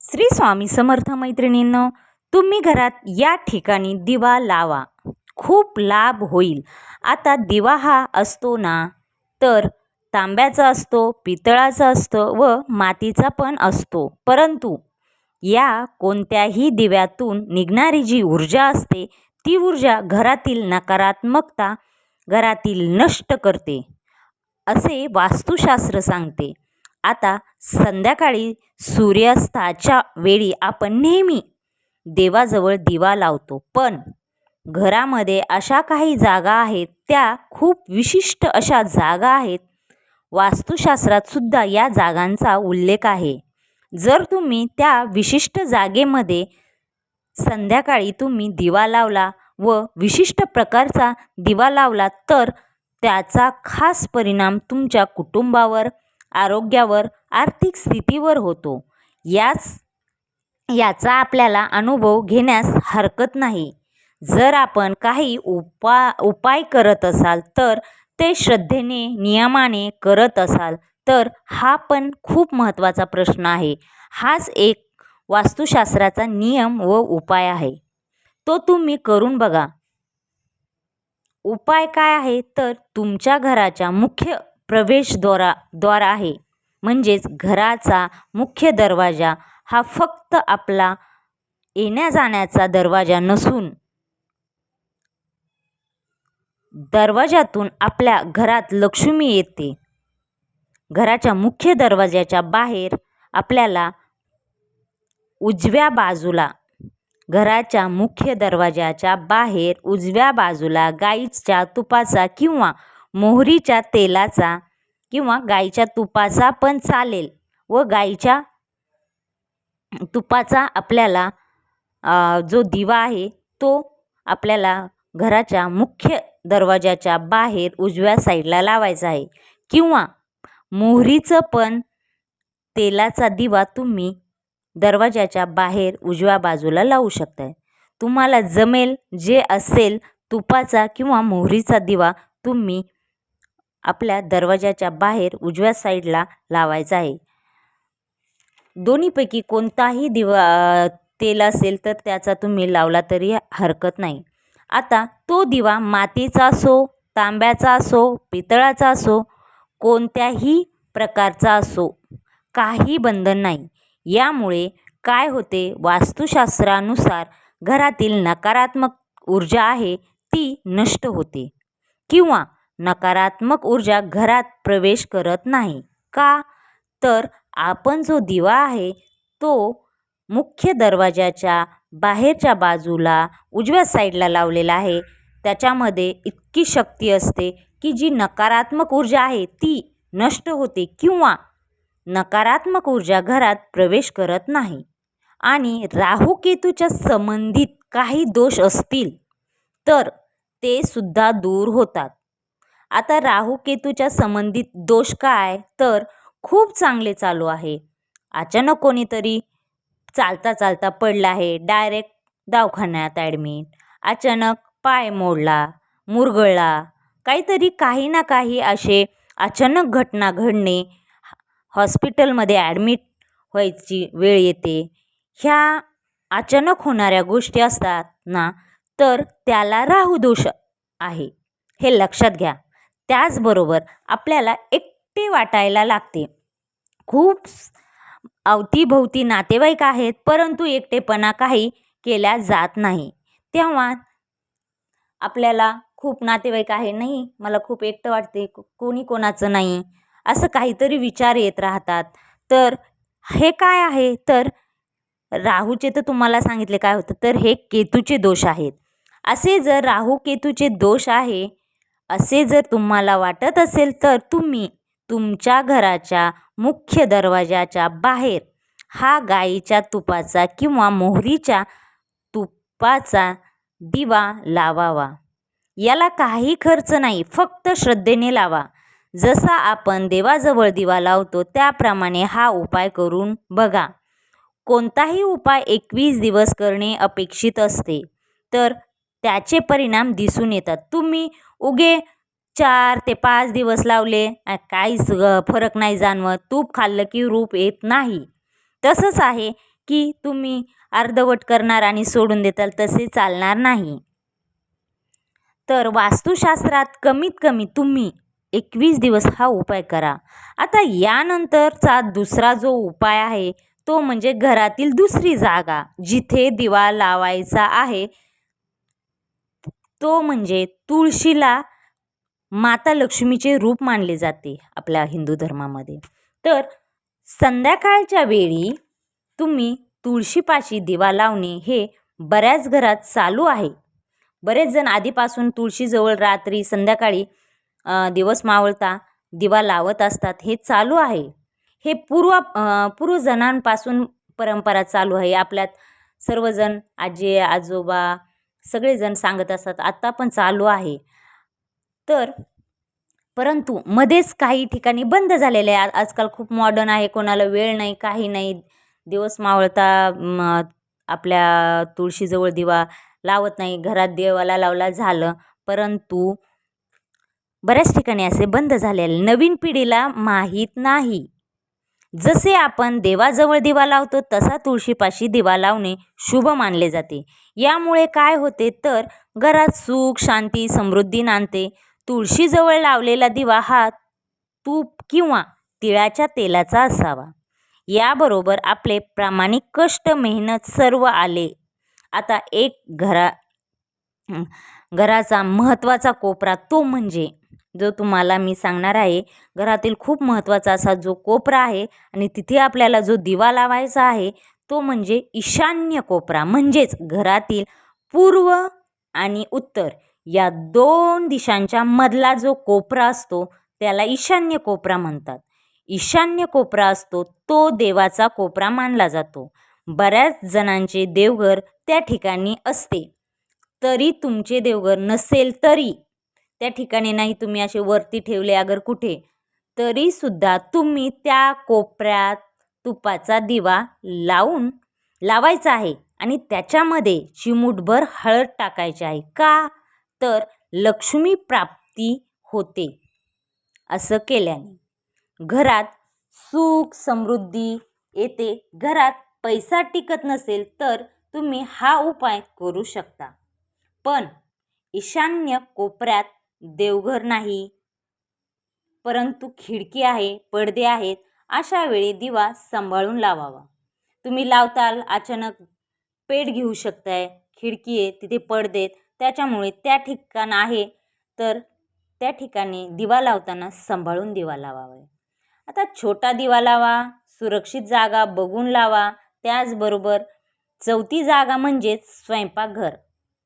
श्री स्वामी समर्थ मैत्रिणींनो, तुम्ही घरात या ठिकाणी दिवा लावा, खूप लाभ होईल. आता दिवा हा असतो ना, तर तांब्याचा असतो, पितळाचा असतो व मातीचा पण असतो. परंतु या कोणत्याही दिव्यातून निघणारी जी ऊर्जा असते, ती ऊर्जा घरातील नकारात्मकता घरातील नष्ट करते, असे वास्तुशास्त्र सांगते. आता संध्याकाळी सूर्यास्ताच्या वेळी आपण नेहमी देवाजवळ दिवा लावतो, पण घरामध्ये अशा काही जागा आहेत, त्या खूप विशिष्ट अशा जागा आहेत. वास्तुशास्त्रात सुद्धा या जागांचा उल्लेख आहे. जर तुम्ही त्या विशिष्ट जागेमध्ये संध्याकाळी तुम्ही दिवा लावला व विशिष्ट प्रकारचा दिवा लावला, तर त्याचा खास परिणाम तुमच्या कुटुंबावर, आरोग्यावर, आर्थिक स्थितीवर होतो. याचा आपल्याला अनुभव घेण्यास हरकत नाही. जर आपण काही उपाय करत असाल, तर ते श्रद्धेने, नियमाने करत असाल, तर हा पण खूप महत्त्वाचा प्रश्न आहे. हाच एक वास्तुशास्त्राचा नियम व उपाय आहे. तो तुम्ही करून बघा. उपाय काय आहे, तर तुमच्या घराच्या मुख्य प्रवेशद्वार आहे, म्हणजेच घराचा मुख्य दरवाजा हा फक्त आपला येण्या जाण्याचा दरवाजा नसून दरवाजातून आपल्या घरात लक्ष्मी येते. घराच्या मुख्य दरवाजाच्या बाहेर आपल्याला उजव्या बाजूला, घराच्या मुख्य दरवाजाच्या बाहेर उजव्या बाजूला गाईच्या तुपाचा किंवा मोहरीच्या तेलाचा किंवा गाईच्या तुपाचा पण चालेल, व गाईच्या तुपाचा आपल्याला जो दिवा आहे, तो आपल्याला घराच्या मुख्य दरवाजाच्या बाहेर उजव्या साईडला लावायचा आहे. किंवा मोहरीचं पण तेलाचा दिवा तुम्ही दरवाजाच्या बाहेर उजव्या बाजूला लावू शकताय. तुम्हाला जमेल जे असेल, तुपाचा किंवा मोहरीचा दिवा तुम्ही आपल्या दरवाजाच्या बाहेर उजव्या साईडला लावायचा आहे. दोन्हीपैकी कोणताही दिवा तेल असेल तर त्याचा तुम्ही लावला तरी हरकत नाही. आता तो दिवा मातीचा असो, तांब्याचा असो, पितळाचा असो, कोणत्याही प्रकारचा असो, काही बंधन नाही. यामुळे काय होते, वास्तुशास्त्रानुसार घरातील नकारात्मक ऊर्जा आहे ती नष्ट होते किंवा नकारात्मक ऊर्जा घरात प्रवेश करत नाही. का तर आपण जो दिवा आहे तो मुख्य दरवाजाच्या बाहेरच्या बाजूला उजव्या साईडला लावलेला आहे. त्याच्यामध्ये इतकी शक्ती असते की जी नकारात्मक ऊर्जा आहे ती नष्ट होते किंवा नकारात्मक ऊर्जा घरात प्रवेश करत नाही. आणि राहू केतूच्या संबंधित काही दोष असतील तर ते सुद्धा दूर होतात. आता राहू केतूच्या संबंधित दोष काय, तर खूप चांगले चालू आहे, अचानक कोणीतरी चालता चालता पडला आहे, डायरेक्ट दवाखान्यात ॲडमिट, अचानक पाय मोडला, मुरगळला, काहीतरी काही ना काही असे अचानक घटना घडणे, हॉस्पिटलमध्ये ॲडमिट व्हायची वेळ येते. ह्या अचानक होणाऱ्या गोष्टी असतात ना, तर त्याला राहू दोष आहे, हे लक्षात घ्या. त्याचबरोबर आपल्याला एकटे वाटायला लागते. खूप अवतीभोवती नातेवाईक आहेत, परंतु एकटेपणा काही केल्या जात नाही. तेव्हा आपल्याला खूप नातेवाईक आहे, नाही मला खूप एकटं वाटते, कोणी कोणाचं नाही, असं काहीतरी विचार येत राहतात. तर हे काय आहे, तर राहूचे तर तुम्हाला सांगितले काय होतं, तर हे केतूचे दोष आहेत. असे जर राहू केतूचे दोष आहे असे जर तुम्हाला वाटत असेल, तर तुम्ही तुमच्या घराच्या मुख्य दरवाजाच्या बाहेर हा गाईच्या तुपाचा किंवा मोहरीच्या तुपाचा दिवा लावावा. याला काही खर्च नाही, फक्त श्रद्धेने लावा. जसा आपण देवाजवळ दिवा लावतो त्याप्रमाणे हा उपाय करून बघा. कोणताही उपाय 21 दिवस करणे अपेक्षित असते, तर त्याचे परिणाम दिसून येतात. तुम्ही उगे 4 ते 5 दिवस लावले, काहीच फरक नाही जाणवत, तूप खाल्लं की रूप येत नाही. तसंच आहे की तुम्ही अर्धवट करणार आणि सोडून देताल, तसे चालणार नाही. तर वास्तुशास्त्रात कमीत कमी तुम्ही 21 दिवस हा उपाय करा. आता यानंतरचा दुसरा जो उपाय आहे तो म्हणजे घरातील दुसरी जागा जिथे दिवा लावायचा आहे तो म्हणजे तुळशीला माता लक्ष्मीचे रूप मानले जाते आपल्या हिंदू धर्मामध्ये. तर संध्याकाळच्या वेळी तुम्ही तुळशीपाशी दिवा लावणे हे बऱ्याच घरात चालू आहे. बरेच जण आधीपासून तुळशीजवळ रात्री संध्याकाळी दिवस मावळता दिवा लावत असतात. हे चालू आहे. हे पूर्वजणांपासून परंपरा चालू आहे. आपल्यात सर्वजण आजी आजोबा सगळेजण सांगत असतात, आता पण चालू आहे. तर परंतु मध्येच काही ठिकाणी बंद झालेले आहे. आजकाल खूप मॉडर्न आहे, कोणाला वेळ नाही, काही नाही, दिवस मावळता आपल्या तुळशीजवळ दिवा लावत नाही, घरात देवाला लावला झालं. परंतु बऱ्याच ठिकाणी असे बंद झालेले नवीन पिढीला माहीत नाही. जसे आपण देवाजवळ दिवा लावतो तसा तुळशीपाशी दिवा लावणे शुभ मानले जाते. यामुळे काय होते तर घरात सुख शांती समृद्धी नांदते. तुळशीजवळ लावलेला दिवा हा तूप किंवा तिळाच्या तेलाचा असावा. याबरोबर आपले प्रामाणिक कष्ट मेहनत सर्व आले. आता एक घराचा महत्त्वाचा कोपरा तो म्हणजे जो तुम्हाला मी सांगणार आहे. घरातील खूप महत्त्वाचा असा जो कोपरा आहे आणि तिथे आपल्याला जो दिवा लावायचा आहे तो म्हणजे ईशान्य कोपरा. म्हणजेच घरातील पूर्व आणि उत्तर या 2 दिशांच्या मधला जो कोपरा असतो त्याला ईशान्य कोपरा म्हणतात. ईशान्य कोपरा असतो तो देवाचा कोपरा मानला जातो. बऱ्याच जणांचे देवघर त्या ठिकाणी असते. तरी तुमचे देवघर नसेल तरी त्या ठिकाणी नाही, तुम्ही असे वरती ठेवले अगर कुठे, तरी सुद्धा तुम्ही त्या कोपऱ्यात तुपाचा दिवा लावायचा आहे आणि त्याच्यामध्ये चिमूटभर हळद टाकायची आहे. का तर लक्ष्मी प्राप्ती होते. असं केल्याने घरात सुख समृद्धी येते. घरात पैसा टिकत नसेल तर तुम्ही हा उपाय करू शकता. पण ईशान्य कोपऱ्यात देवघर नाही, परंतु खिडकी आहे, पडदे आहेत, अशा वेळी दिवा सांभाळून लावावा. तुम्ही लावताल अचानक पेट घेऊ शकताय, खिडकी आहे तिथे पडदेत, त्याच्यामुळे त्या ठिकाण आहे तर त्या ठिकाणी दिवा लावताना सांभाळून दिवा लावावा. आता छोटा दिवा लावा, सुरक्षित जागा बघून लावा. त्याचबरोबर चौथी जागा म्हणजेच स्वयंपाकघर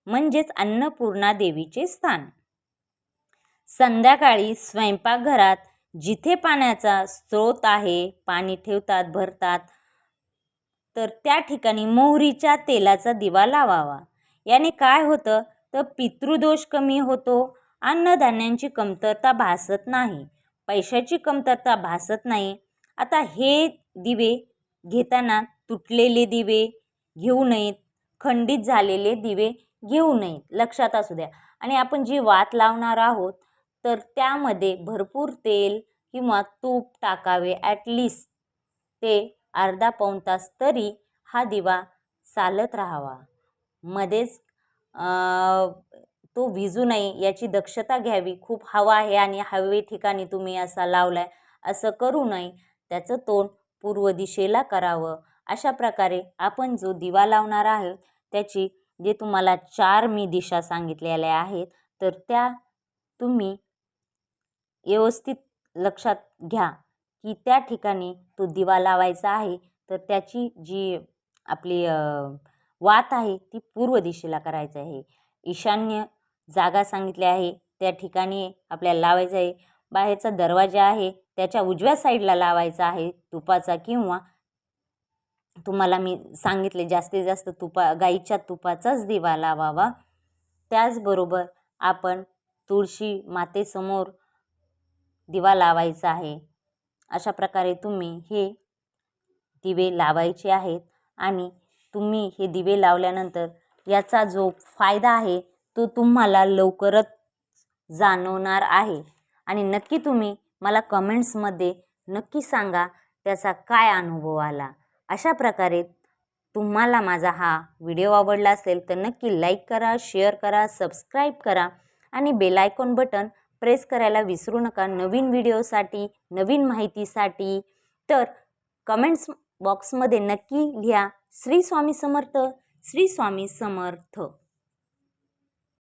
म्हणजेच अन्नपूर्णा देवीचे स्थान. संध्याकाळी स्वयंपाकघरात जिथे पाण्याचा स्रोत आहे, पाणी ठेवतात भरतात, तर त्या ठिकाणी मोहरीच्या तेलाचा दिवा लावावा. याने काय होतं तर पितृदोष कमी होतो, अन्नधान्यांची कमतरता भासत नाही, पैशाची कमतरता भासत नाही. आता हे दिवे घेताना तुटलेले दिवे घेऊ नयेत, खंडित झालेले दिवे घेऊ नयेत, लक्षात असू द्या. आणि आपण जी वात लावणार आहोत तर त्यामध्ये भरपूर तेल किंवा तूप टाकावे. ॲटलिस्ट ते अर्धा पाऊण तास तरी हा दिवा चालत राहावा. मध्येच तो विझू नये याची दक्षता घ्यावी. खूप हवा आहे आणि हवे ठिकाणी तुम्ही असा लावलाय असं करू नये. त्याचं तोंड पूर्व दिशेला करावं. अशा प्रकारे आपण जो दिवा लावणार आहोत त्याची जे तुम्हाला 4 मी दिशा सांगितलेल्या आहेत तर त्या तुम्ही व्यवस्थित लक्षात घ्या की त्या ठिकाणी तो दिवा लावायचा आहे. तर त्याची जी आपली वात आहे ती पूर्व दिशेला करायची आहे. ईशान्य जागा सांगितली आहे त्या ठिकाणी आपल्याला लावायचं आहे. बाहेरचा दरवाजा आहे त्याच्या उजव्या साईडला लावायचा आहे तुपाचा, किंवा तुम्हाला मी सांगितले जास्तीत जास्त गाईच्या तुपाचाच दिवा लावावा. त्याचबरोबर आपण तुळशी मातेसमोर दिवा लावायचा आहे. अशा प्रकारे तुम्ही हे दिवे लावायचे आहेत आणि तुम्ही हे दिवे लावल्यानंतर याचा जो फायदा आहे तो तुम्हाला लवकरच जाणवणार आहे. आणि नक्की तुम्ही मला कमेंट्समध्ये नक्की सांगा त्याचा काय अनुभव आला. अशा प्रकारे तुम्हाला माझा हा व्हिडिओ आवडला असेल तर नक्की लाईक करा, शेअर करा, सबस्क्राईब करा आणि बेल आयकॉन बटन प्रेस करायला विसरू नका नवीन व्हिडिओसाठी, नवीन माहितीसाठी. तर कमेंट्स बॉक्समध्ये नक्की लिहा श्री स्वामी समर्थ, श्री स्वामी समर्थ.